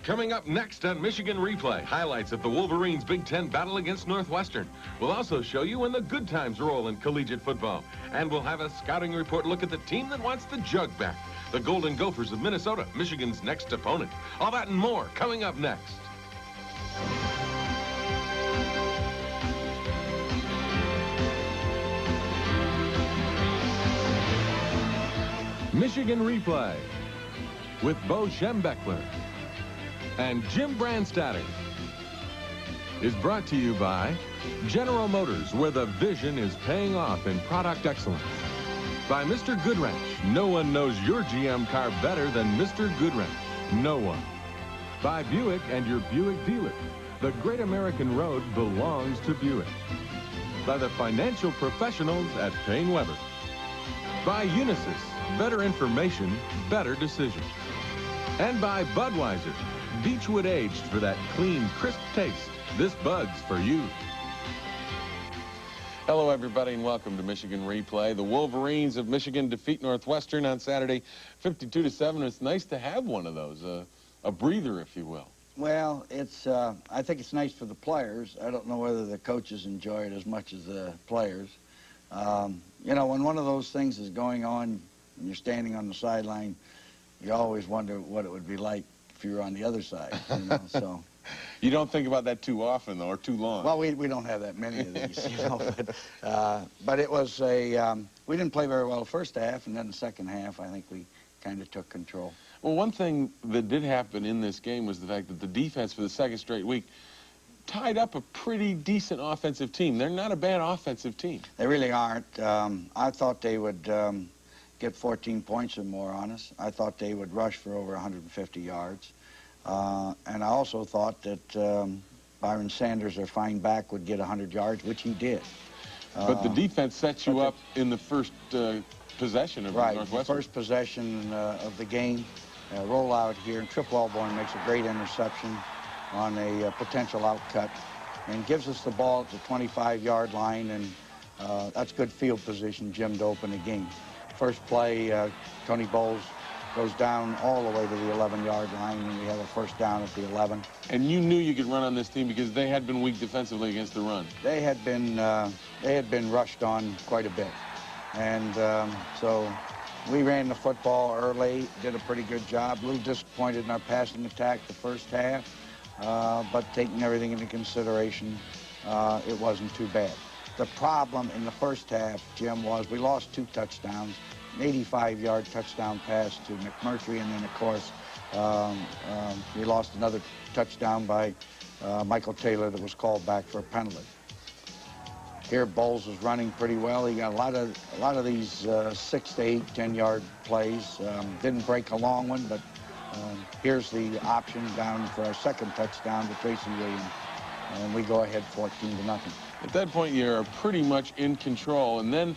Coming up next on Michigan Replay, highlights of the Wolverines' Big Ten battle against Northwestern. We'll also show you when the good times roll in collegiate football. And we'll have a scouting report look at the team that wants the jug back. The Golden Gophers of Minnesota, Michigan's next opponent. All that and more coming up next. Michigan Replay with Bo Schembechler and Jim Brandstatter is brought to you by General Motors, where the vision is paying off in product excellence. By Mr. Goodwrench, no one knows your GM car better than Mr. Goodwrench. No one. By Buick and your Buick dealer. The great American road belongs to Buick. By the financial professionals at Payne Weber. By Unisys, better information, better decisions. And by Budweiser, Beechwood aged for that clean, crisp taste. This Bud's for you. Hello, everybody, and welcome to Michigan Replay. The Wolverines of Michigan defeat Northwestern on Saturday, 52-7. It's nice to have one of those, a breather, if you will. Well, it's. I think it's nice for the players. I don't know whether the coaches enjoy it as much as the players. You know, when one of those things is going on and you're standing on the sideline, you always wonder what it would be like if you were on the other side, you know, so. You don't think about that too often, though, or too long. Well, we don't have that many of these, you know, but it was a, we didn't play very well the first half, and then the second half, I think we kind of took control. Well, one thing that did happen in this game was the fact that the defense for the second straight week tied up a pretty decent offensive team. They're not a bad offensive team. They really aren't. I thought they would get 14 points or more on us. I thought they would rush for over 150 yards. And I also thought that Byron Sanders, their fine back, would get 100 yards, which he did. But the defense set you up in the first possession of Northwestern. Right, first possession of the game. Roll out here, and Trip Wellborn makes a great interception on a potential outcut and gives us the ball at the 25-yard line, and that's good field position, Jim, to open the game. First play, Tony Bowles goes down all the way to the 11-yard line, and we have a first down at the 11. And you knew you could run on this team because they had been weak defensively against the run. They had been rushed on quite a bit, and so we ran the football early, did a pretty good job. A little disappointed in our passing attack the first half, but taking everything into consideration, it wasn't too bad. The problem in the first half, Jim, was we lost 2 touchdowns. An 85-yard touchdown pass to McMurtry, and then, of course, we lost another touchdown by Michael Taylor that was called back for a penalty. Here, Bowles was running pretty well. He got a lot of these 6 to 8, 10-yard plays. Didn't break a long one, but here's the option down for our second touchdown to Tracy Williams, and we go ahead 14-0. At that point, you're pretty much in control, and then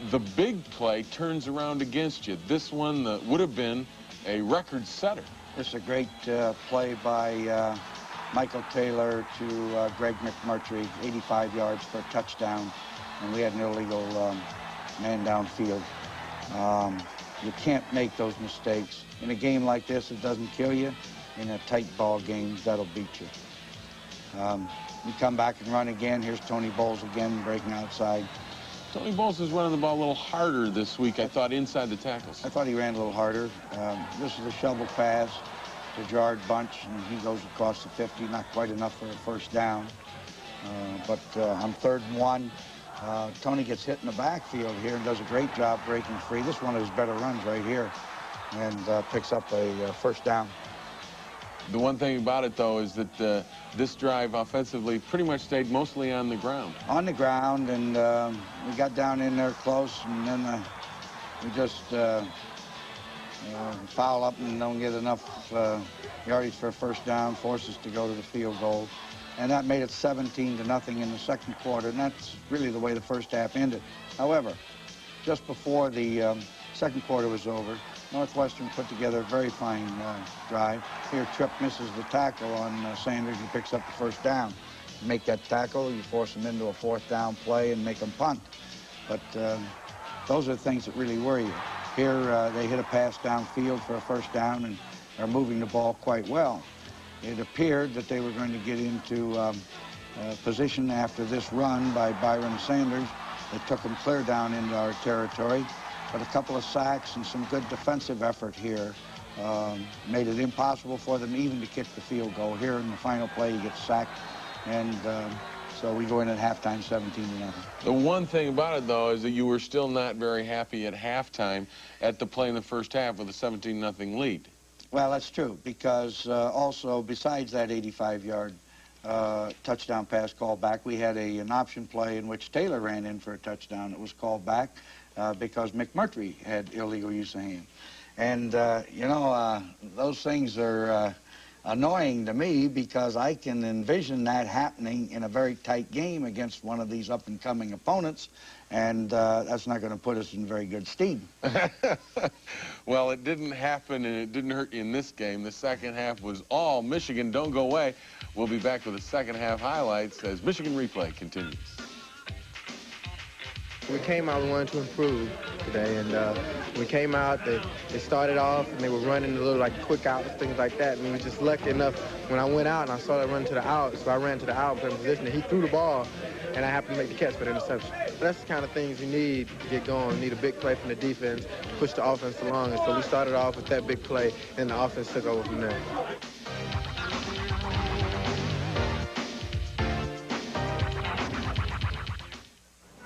the big play turns around against you. This one would have been a record setter. This is a great play by Michael Taylor to Greg McMurtry, 85 yards for a touchdown, and we had an illegal man downfield. You can't make those mistakes. In a game like this, it doesn't kill you. In a tight ball game, that'll beat you. We come back and run again. Here's Tony Bowles again, breaking outside. Tony Bowles is running the ball a little harder this week, I thought, inside the tackles. I thought he ran a little harder. This is a shovel pass to Gerard Bunch, and he goes across the 50, not quite enough for a first down. But on 3rd and 1, Tony gets hit in the backfield here and does a great job breaking free. This is one of his better runs right here, and picks up a first down. The one thing about it, though, is that this drive offensively pretty much stayed mostly on the ground. On the ground, and we got down in there close, and then we just foul up and don't get enough yardage for a first down, force us to go to the field goal. And that made it 17-0 in the second quarter, and that's really the way the first half ended. However, just before the second quarter was over, Northwestern put together a very fine drive. Here, Tripp misses the tackle on Sanders. He picks up the first down. You make that tackle, you force them into a 4th down play and make them punt. But those are the things that really worry you. Here, they hit a pass downfield for a first down and are moving the ball quite well. it appeared that they were going to get into position after this run by Byron Sanders that took them clear down into our territory. But a couple of sacks and some good defensive effort here made it impossible for them even to kick the field goal. Here in the final play, he gets sacked, and so we go in at halftime 17-0. The one thing about it, though, is that you were still not very happy at halftime at the play in the first half with a 17-0 lead. Well, that's true, because also, besides that 85-yard touchdown pass called back, we had an option play in which Taylor ran in for a touchdown that was called back because McMurtry had illegal use of hand. And, you know, those things are annoying to me because I can envision that happening in a very tight game against one of these up-and-coming opponents, and that's not going to put us in very good steam. Well, it didn't happen, and it didn't hurt you in this game. The second half was all Michigan. Don't go away. We'll be back with the second half highlights as Michigan Replay continues. We came out, we wanted to improve today, and we came out, they started off, and they were running a little like quick outs, things like that, and we were just lucky enough when I went out and I saw that run to the out, so I ran to the out in position, and he threw the ball, and I happened to make the catch for the interception. But that's the kind of things you need to get going. You need a big play from the defense to push the offense along, and so we started off with that big play, and the offense took over from there.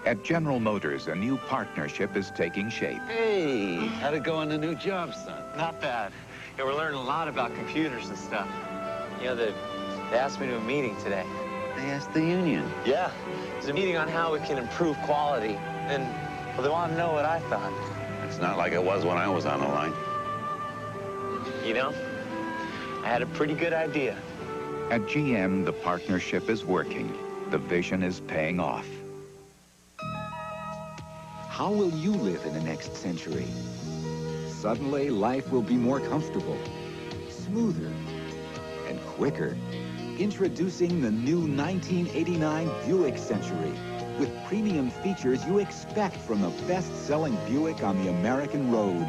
At General Motors, a new partnership is taking shape. Hey, how'd it go on the new job, son? Not bad. Yeah, we're learning a lot about computers and stuff. You know, they asked me to a meeting today. They asked the union. Yeah, there's a meeting on how we can improve quality. And, well, they want to know what I thought. It's not like it was when I was on the line. You know, I had a pretty good idea. At GM, the partnership is working. The vision is paying off. How will you live in the next century? Suddenly, life will be more comfortable, smoother, and quicker. Introducing the new 1989 Buick Century with premium features you expect from the best-selling Buick on the American road.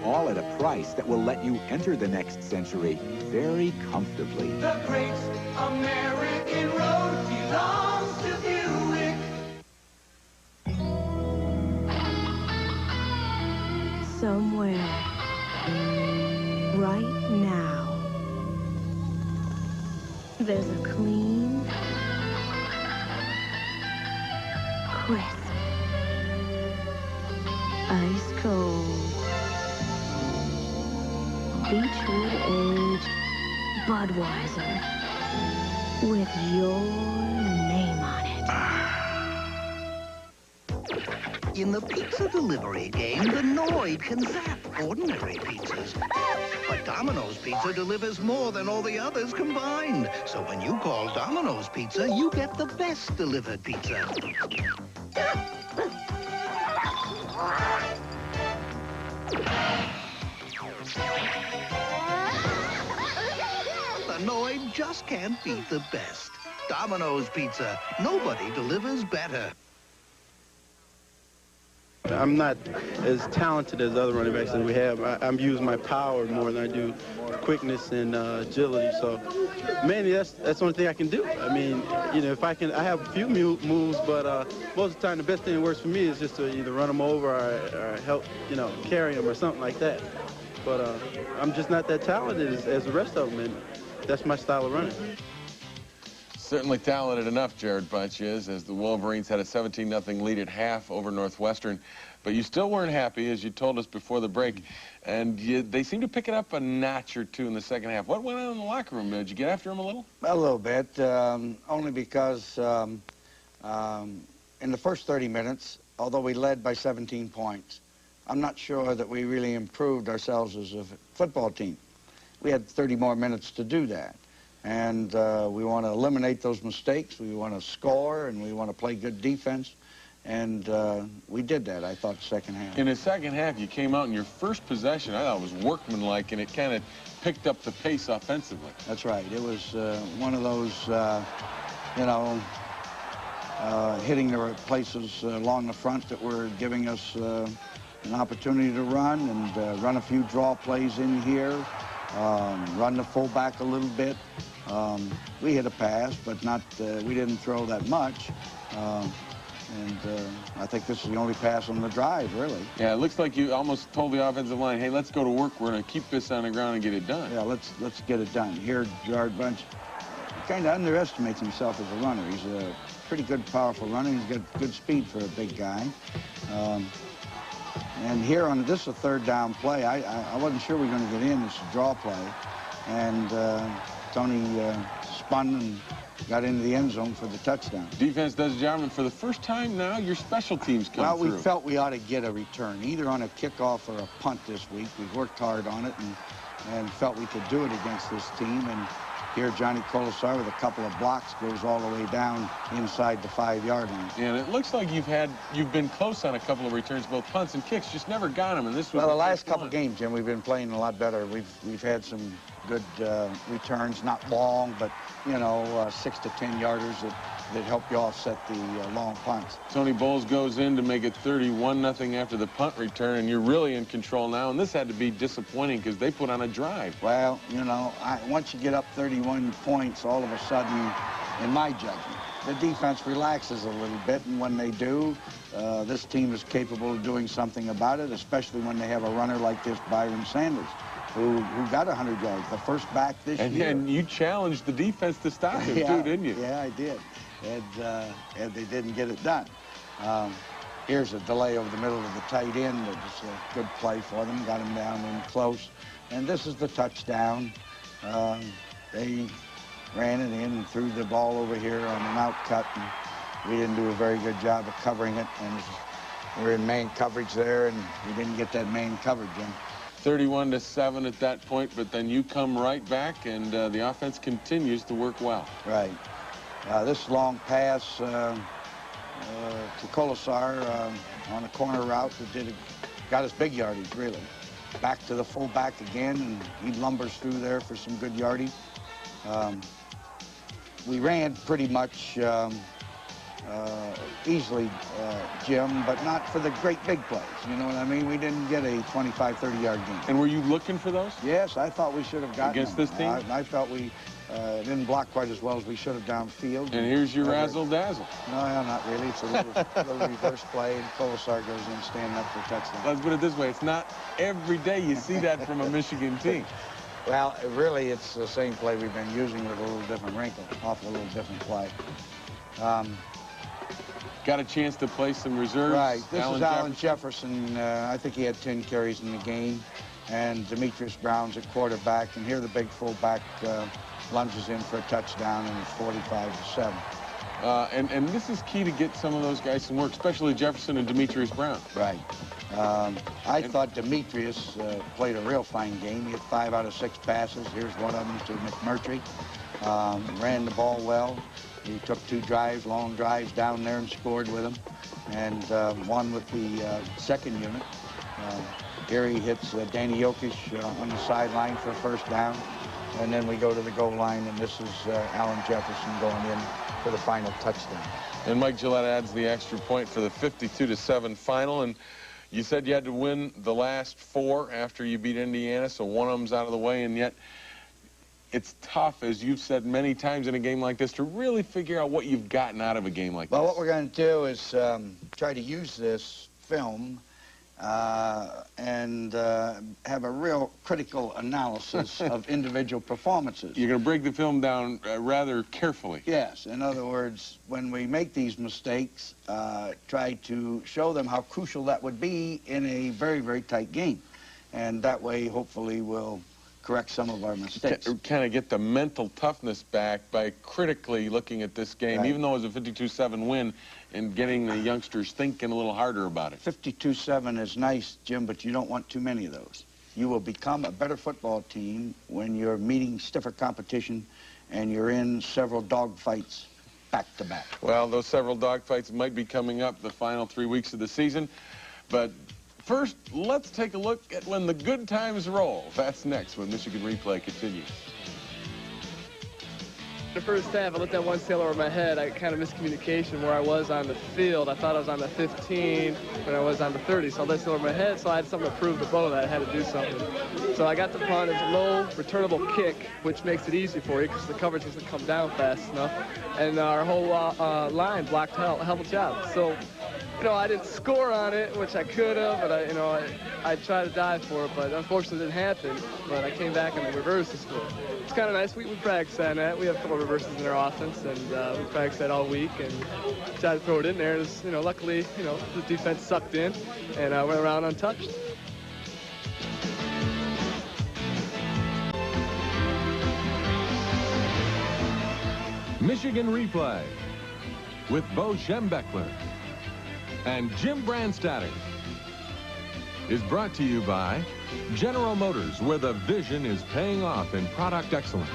All at a price that will let you enter the next century very comfortably. The great American road belongs to Buick. Somewhere, right now, there's a clean, crisp, ice-cold, Beechwood-aged Budweiser with your name on it. In the pizza delivery game, the Noid can zap ordinary pizzas. But Domino's Pizza delivers more than all the others combined. So when you call Domino's Pizza, you get the best delivered pizza. The Noid just can't beat the best. Domino's Pizza. Nobody delivers better. I'm not as talented as other running backs that we have. I'm using my power more than I do quickness and agility. So mainly that's the only thing I can do. I mean, you know, if I have a few moves, but most of the time the best thing that works for me is just to either run them over or help, you know, carry them or something like that. But I'm just not that talented as the rest of them, and that's my style of running. Certainly talented enough, Jared Bunch is, as the Wolverines had a 17-0 lead at half over Northwestern. But you still weren't happy, as you told us before the break, and they seemed to pick it up a notch or two in the second half. What went on in the locker room? Did you get after them a little? A little bit, only because in the first 30 minutes, although we led by 17 points, I'm not sure that we really improved ourselves as a football team. We had 30 more minutes to do that. And we want to eliminate those mistakes. We want to score, and we want to play good defense. And we did that, I thought, second half. In the second half, you came out in your first possession. I thought it was workmanlike, and it kind of picked up the pace offensively. That's right. It was one of those, you know, hitting the places along the front that were giving us an opportunity to run and run a few draw plays in here. run the fullback a little bit. We hit a pass, but not. We didn't throw that much. I think this is the only pass on the drive, really. Yeah, it looks like you almost told the offensive line, hey, let's go to work. We're going to keep this on the ground and get it done. Yeah, let's get it done. Here, Gerard Bunch kind of underestimates himself as a runner. He's a pretty good, powerful runner. He's got good speed for a big guy. And here on this is a third down play. I wasn't sure we were going to get in. It's a draw play. And Tony spun and got into the end zone for the touchdown. Defense does a job, and for the first time now, your special teams come through. Well, we felt we ought to get a return, either on a kickoff or a punt this week. We've worked hard on it and felt we could do it against this team. And here, Johnny Colasar with a couple of blocks goes all the way down inside the 5-yard line. And it looks like you've been close on a couple of returns, both punts and kicks, just never got them. And this was well, the last couple games, Jim, we've been playing a lot better. We've had some good returns, not long, but you know, 6 to 10 yarders that help you offset the long punts. Tony Bowles goes in to make it 31-0 after the punt return, and you're really in control now. And this had to be disappointing because they put on a drive. Well, you know, once you get up 31 points, all of a sudden, in my judgment, the defense relaxes a little bit, and when they do, this team is capable of doing something about it, especially when they have a runner like this, Byron Sanders, who got 100 yards, the first back this year. And you challenged the defense to stop him, too, didn't you? Yeah, I did. And they didn't get it done. Here's a delay over the middle of the tight end. It was a good play for them, got him down in close. And this is the touchdown. They ran it in and threw the ball over here on an out cut, and we didn't do a very good job of covering it. And we're in man coverage there, and we didn't get that man coverage in. 31-7 at that point, but then you come right back, and the offense continues to work well. Right. This long pass to Colasar on a corner route that got us big yardage, really. Back to the fullback again, and he lumbers through there for some good yardage. We ran pretty much easily, Jim, but not for the great big plays. You know what I mean? We didn't get a 25, 30-yard gain. And were you looking for those? Yes, I thought we should have gotten against them. This team? I felt we didn't block quite as well as we should have downfield. And here's your razzle-dazzle. No, not really. It's a little reverse play, and Colasar goes in standing up for a touchdown. Let's put it this way. It's not every day you see that from a Michigan team. Well, really, it's the same play we've been using with a little different wrinkle, off a little different play. Got a chance to play some reserves. Right. This is Alan Jefferson. I think he had 10 carries in the game. And Demetrius Brown's at quarterback. And here the big fullback lunges in for a touchdown, and it's 45-7. And this is key to get some of those guys some work, especially Jefferson and Demetrius Brown. Right. I thought Demetrius played a real fine game. He had 5 out of 6 passes. Here's one of them to McMurtry. Ran the ball well. He took 2 drives, long drives down there, and scored with them. And one with the second unit. Here he hits Danny Jokic on the sideline for a first down. And then we go to the goal line, and this is Alan Jefferson going in for the final touchdown. And Mike Gillette adds the extra point for the 52-7 final. And you said you had to win the last 4 after you beat Indiana, so one of them's out of the way, and yet it's tough, as you've said many times in a game like this, to really figure out what you've gotten out of a game like this. Well, what we're going to do is try to use this film and have a real critical analysis of individual performances. You're going to break the film down rather carefully. Yes. In other words, when we make these mistakes, try to show them how crucial that would be in a very, very tight game. And that way, hopefully, we'll correct some of our mistakes. Kind of get the mental toughness back by critically looking at this game, right, even though it was a 52-7 win, and getting the youngsters thinking a little harder about it. 52-7 is nice, Jim, but you don't want too many of those. You will become a better football team when you're meeting stiffer competition and you're in several dogfights back to back. Well, those several dogfights might be coming up the final 3 weeks of the season, but first, let's take a look at when the good times roll. That's next when Michigan Replay continues. The first half, I let that one sail over my head. I kind of miscommunication where I was on the field. I thought I was on the 15 when I was on the 30, so I let it sail over my head, so I had something to prove to Bo that I had to do something. So I got the punt. It's a low, returnable kick, which makes it easy for you because the coverage doesn't come down fast enough. And our whole line blocked hell of a job. So, you know, I didn't score on it, which I could have, but I tried to dive for it, but unfortunately it didn't happen. But I came back and the reverse to score. It's kind of nice. We practice that. We have a couple of reverses in our offense, and we practice that all week and tried to throw it in there. And you know, luckily, you know, the defense sucked in and went around untouched. Michigan Replay with Bo Schembechler and Jim Brandstatter is brought to you by General Motors, where the vision is paying off in product excellence.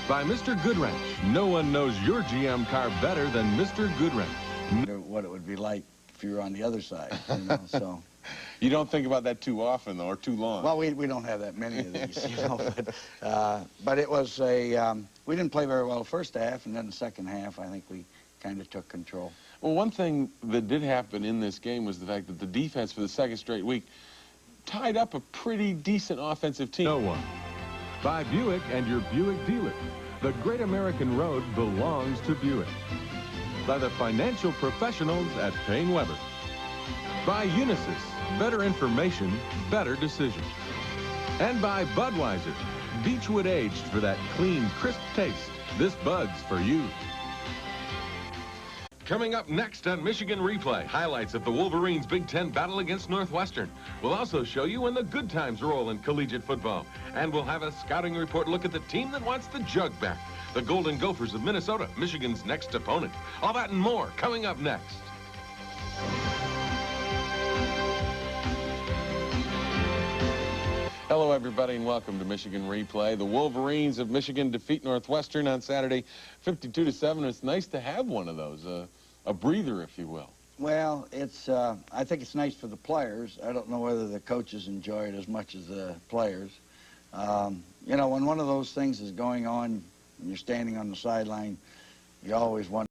By Mr. Goodwrench. No one knows your GM car better than Mr. Goodwrench. What it would be like if you were on the other side, you know, so. You don't think about that too often, though, or too long. Well, we don't have that many of these, you know, but it was we didn't play very well the first half, and then the second half, I think we kind of took control. Well, one thing that did happen in this game was the fact that the defense for the second straight week tied up a pretty decent offensive team. No one. By Buick and your Buick dealer. The Great American Road belongs to Buick. By the financial professionals at Payne Weber. By Unisys. Better information, better decisions. And by Budweiser. Beechwood aged for that clean, crisp taste. This Bud's for you. Coming up next on Michigan Replay, highlights of the Wolverines' Big Ten battle against Northwestern. We'll also show you when the good times roll in collegiate football. And we'll have a scouting report look at the team that wants the jug back. The Golden Gophers of Minnesota, Michigan's next opponent. All that and more coming up next. Hello, everybody, and welcome to Michigan Replay. The Wolverines of Michigan defeat Northwestern on Saturday, 52-7. It's nice to have one of those, a breather, if you will. Well, it's I think it's nice for the players. I don't know whether the coaches enjoy it as much as the players. You know, when one of those things is going on and you're standing on the sideline, you always wonder